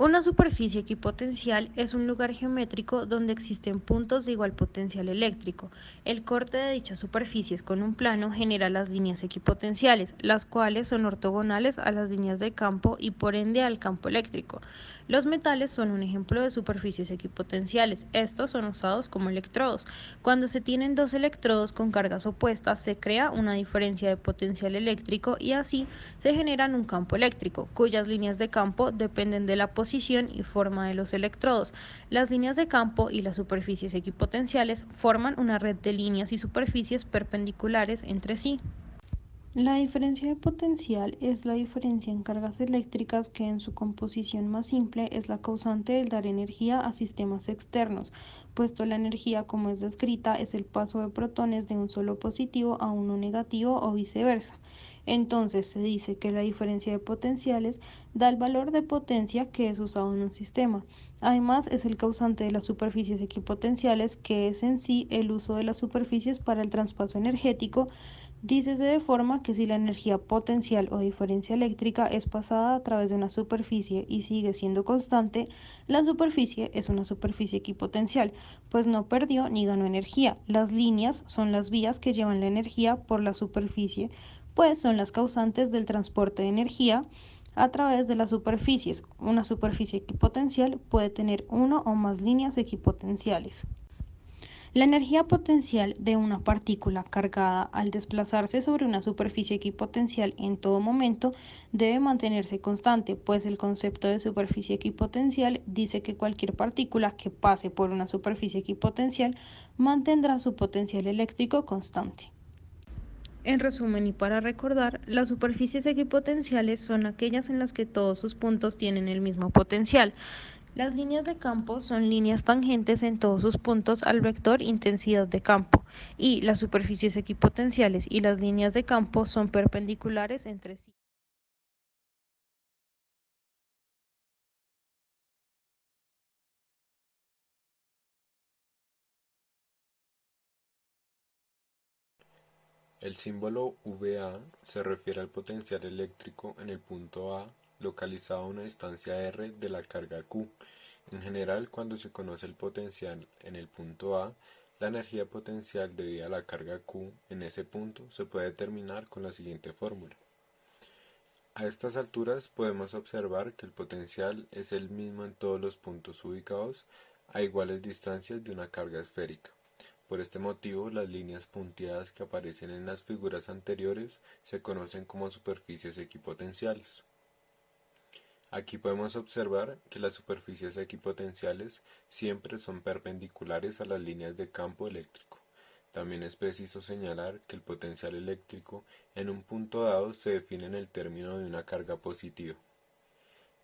Una superficie equipotencial es un lugar geométrico donde existen puntos de igual potencial eléctrico. El corte de dichas superficies con un plano genera las líneas equipotenciales, las cuales son ortogonales a las líneas de campo y por ende al campo eléctrico. Los metales son un ejemplo de superficies equipotenciales. Estos son usados como electrodos. Cuando se tienen dos electrodos con cargas opuestas, se crea una diferencia de potencial eléctrico y así se generan un campo eléctrico, cuyas líneas de campo dependen de la posición y forma de los electrodos. Las líneas de campo y las superficies equipotenciales forman una red de líneas y superficies perpendiculares entre sí. La diferencia de potencial es la diferencia en cargas eléctricas que en su composición más simple es la causante del dar energía a sistemas externos, puesto la energía como es descrita es el paso de protones de un solo positivo a uno negativo o viceversa. Entonces se dice que la diferencia de potenciales da el valor de potencia que es usado en un sistema. Además es el causante de las superficies equipotenciales, que es en sí el uso de las superficies para el traspaso energético. Dícese de forma que si la energía potencial o diferencia eléctrica es pasada a través de una superficie y sigue siendo constante, la superficie es una superficie equipotencial, pues no perdió ni ganó energía. Las líneas son las vías que llevan la energía por la superficie, pues son las causantes del transporte de energía a través de las superficies. Una superficie equipotencial puede tener uno o más líneas equipotenciales. La energía potencial de una partícula cargada al desplazarse sobre una superficie equipotencial en todo momento debe mantenerse constante, pues el concepto de superficie equipotencial dice que cualquier partícula que pase por una superficie equipotencial mantendrá su potencial eléctrico constante. En resumen y para recordar, las superficies equipotenciales son aquellas en las que todos sus puntos tienen el mismo potencial. Las líneas de campo son líneas tangentes en todos sus puntos al vector intensidad de campo, y las superficies equipotenciales y las líneas de campo son perpendiculares entre sí. El símbolo VA se refiere al potencial eléctrico en el punto A, localizado a una distancia r de la carga Q. En general, cuando se conoce el potencial en el punto A, la energía potencial debida a la carga Q en ese punto se puede determinar con la siguiente fórmula. A estas alturas podemos observar que el potencial es el mismo en todos los puntos ubicados a iguales distancias de una carga esférica. Por este motivo, las líneas punteadas que aparecen en las figuras anteriores se conocen como superficies equipotenciales. Aquí podemos observar que las superficies equipotenciales siempre son perpendiculares a las líneas de campo eléctrico. También es preciso señalar que el potencial eléctrico en un punto dado se define en el término de una carga positiva.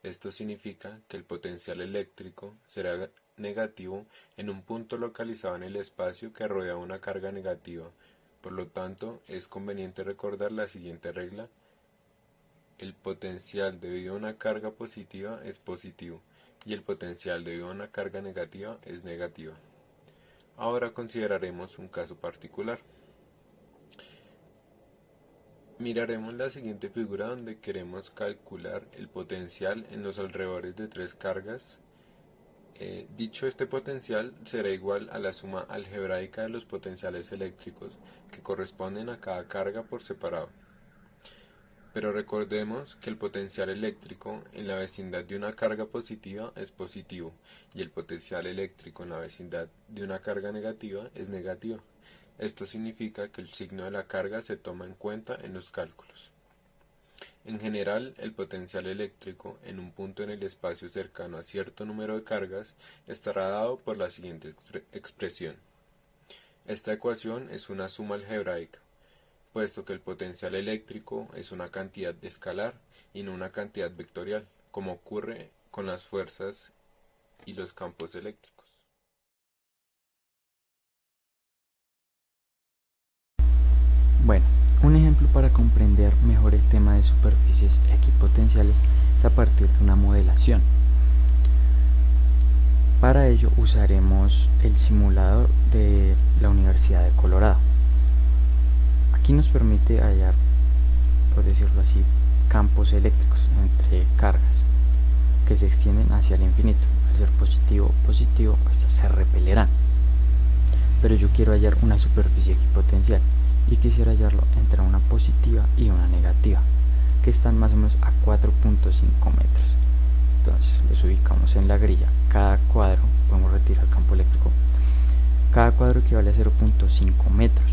Esto significa que el potencial eléctrico será negativo en un punto localizado en el espacio que rodea una carga negativa. Por lo tanto, es conveniente recordar la siguiente regla: el potencial debido a una carga positiva es positivo y el potencial debido a una carga negativa es negativa. Ahora consideraremos un caso particular. Miraremos la siguiente figura donde queremos calcular el potencial en los alrededores de tres cargas. Dicho este potencial será igual a la suma algebraica de los potenciales eléctricos que corresponden a cada carga por separado. Pero recordemos que el potencial eléctrico en la vecindad de una carga positiva es positivo y el potencial eléctrico en la vecindad de una carga negativa es negativo. Esto significa que el signo de la carga se toma en cuenta en los cálculos. En general, el potencial eléctrico en un punto en el espacio cercano a cierto número de cargas estará dado por la siguiente expresión. Esta ecuación es una suma algebraica, puesto que el potencial eléctrico es una cantidad escalar y no una cantidad vectorial, como ocurre con las fuerzas y los campos eléctricos. Bueno, un ejemplo para comprender mejor el tema de superficies equipotenciales es a partir de una modelación. Para ello usaremos el simulador de la Universidad de Colorado. Aquí nos permite hallar, por decirlo así, campos eléctricos entre cargas. que se extienden hacia el infinito. Al ser positivo, positivo, estas se repelerán. Pero yo quiero hallar una superficie equipotencial y quisiera hallarlo entre una positiva y una negativa, que están más o menos a 4.5 metros. Entonces los ubicamos en la grilla. Cada cuadro, podemos retirar el campo eléctrico, cada cuadro equivale a 0.5 metros.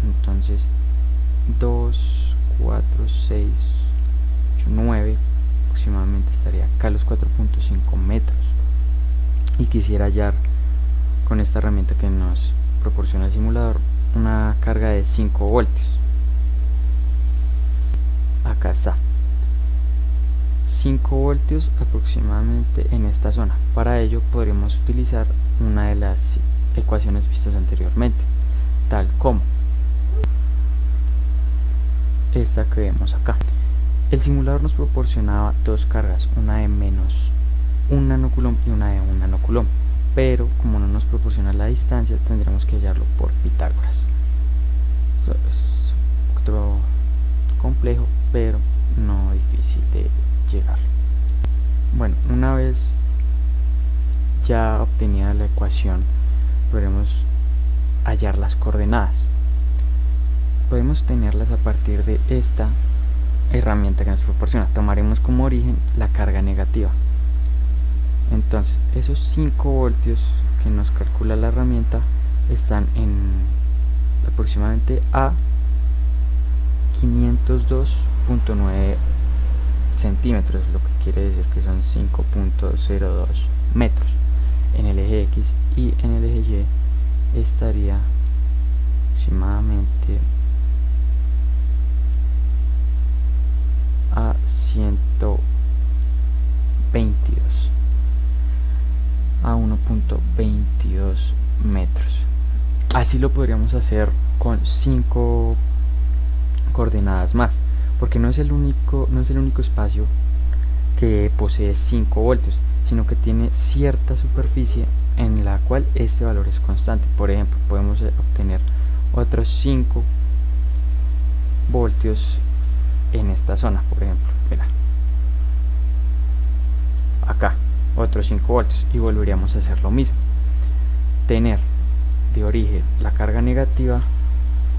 Entonces 2, 4, 6, 8, 9 aproximadamente estaría acá a los 4.5 metros. Y quisiera hallar con esta herramienta que nos proporciona el simulador una carga de 5 voltios. Acá está, 5 voltios aproximadamente en esta zona. Para ello podríamos utilizar una de las ecuaciones vistas anteriormente, tal como esta que vemos acá. El simulador nos proporcionaba dos cargas, una de menos 1 nanocoulomb y una de 1 nanocoulomb, pero como no nos proporciona la distancia, tendríamos que hallarlo por Pitágoras. Esto es otro complejo, pero no difícil de llegar. Bueno, una vez ya obtenida la ecuación, podremos hallar las coordenadas. Podemos obtenerlas a partir de esta herramienta que nos proporciona. Tomaremos como origen la carga negativa. Entonces esos 5 voltios que nos calcula la herramienta están en aproximadamente a 502.9 centímetros, lo que quiere decir que son 5.02 metros en el eje X, y en el eje Y estaría aproximadamente a 1.22 metros. Así lo podríamos hacer con 5 coordenadas más, porque no es el único espacio que posee 5 voltios, sino que tiene cierta superficie en la cual este valor es constante. Por ejemplo, podemos obtener otros 5 voltios en esta zona. Por ejemplo, mira, acá otros 5 voltios, y volveríamos a hacer lo mismo, tener de origen la carga negativa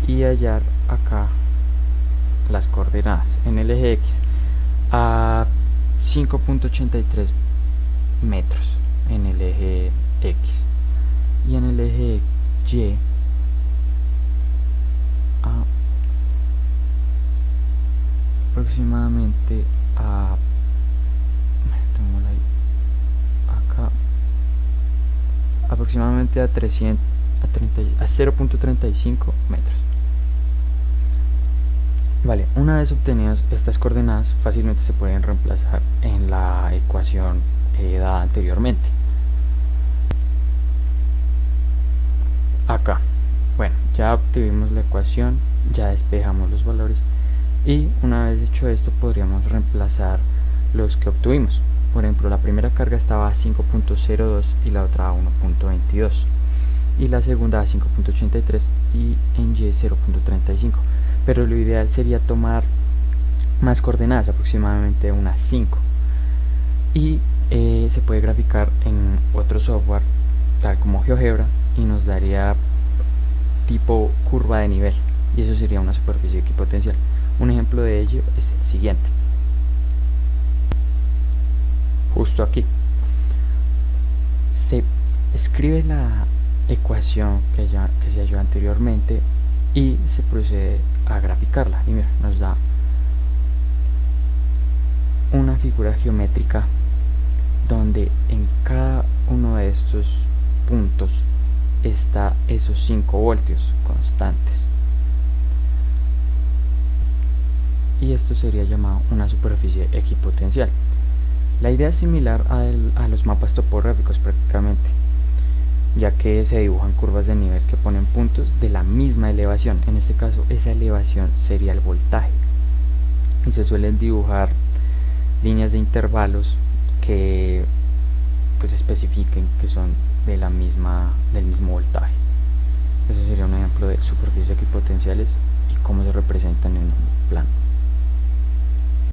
y hallar acá las coordenadas en el eje X a 5.83 metros en el eje X, y en el eje Y a aproximadamente a aproximadamente a 0.35 metros. Vale, una vez obtenidas estas coordenadas, fácilmente se pueden reemplazar en la ecuación dada anteriormente. Acá, bueno, ya obtuvimos la ecuación, ya despejamos los valores, y una vez hecho esto podríamos reemplazar los que obtuvimos. Por ejemplo, la primera carga estaba a 5.02 y la otra a 1.22, y la segunda a 5.83 y en Y 0.35. Pero lo ideal sería tomar más coordenadas, aproximadamente unas 5, y se puede graficar en otro software tal como GeoGebra, y nos daría tipo curva de nivel, y eso sería una superficie equipotencial. Un ejemplo de ello es el siguiente. Justo aquí se escribe la ecuación que se halló anteriormente y se procede a graficarla, y mira, nos da una figura geométrica donde en cada uno de estos puntos está esos 5 voltios constantes, y esto sería llamado una superficie equipotencial. La idea es similar a los mapas topográficos prácticamente, ya que se dibujan curvas de nivel que ponen puntos de la misma elevación. En este caso, esa elevación sería el voltaje, y se suelen dibujar líneas de intervalos que pues especifiquen que son del mismo voltaje. Eso sería un ejemplo de superficies equipotenciales y cómo se representan en un plano.